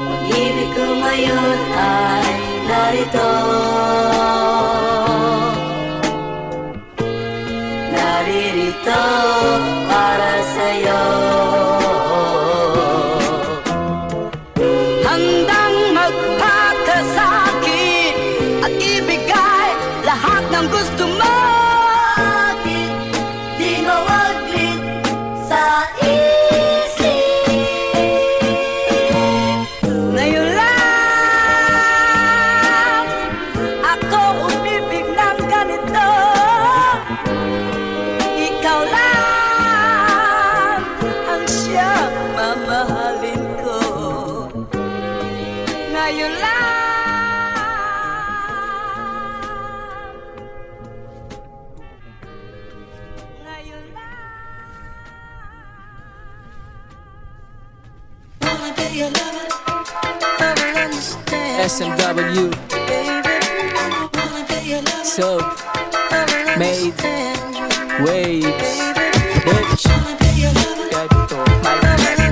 Pag-ibig ko ngayon ay narito, naririto para sa'yo. Handang magpakasakit at ibigay lahat ng gusto mo. Bakit di mawaglit sa isip? Ngayon lang ako umibig ng ganito. Ikaw lang ang siyang mamahalin ko. Ngayon lang. Ngayon lang. Wanna be your lover, never understand. SMW, Wanna be your lover, so never made understand you. waves, bitch. Wanna be your lover, Ganito,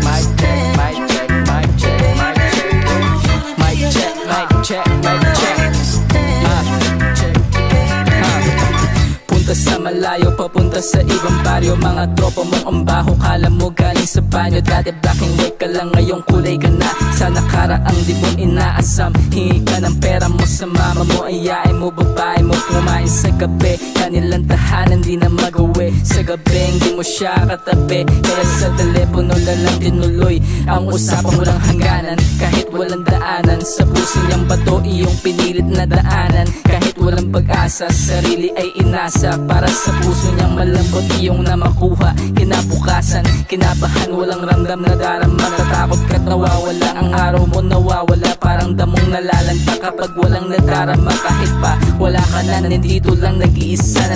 mic check, mic check, mic check, mic check, mic check, mic check, mic check, mic check. Check. Punta sa malayo, papunta sa ibang baryo. Mga tropa mong ang baho, kala mo galing sa banyo. Dati black and white ka lang, ngayong kulay ka na. Sa nakaraang di mo inaasam, hingi ka ng pera mo sa mama mo. Ayain mo babae mo kumain sa gabi. Kanilang tahanan di na magawi. Sa gabi hindi mo siya katabi, kaya sa telepono lang tinuloy ang usapang walang hangganan. Kahit walang daanan, sa puso niyang bato iyong pinilit na daanan. Kahit walang pag-asa, sarili ay inasa. Para sa puso niyang malambot iyong na makuha. Kinabukasan, kinabahan, walang ramdam na darama. Natatakot ka't nawawala, ang araw mo nawawala. Parang damong nalalanta kapag walang nadarama. Kahit pa wala ka na, nandito lang nag-iisa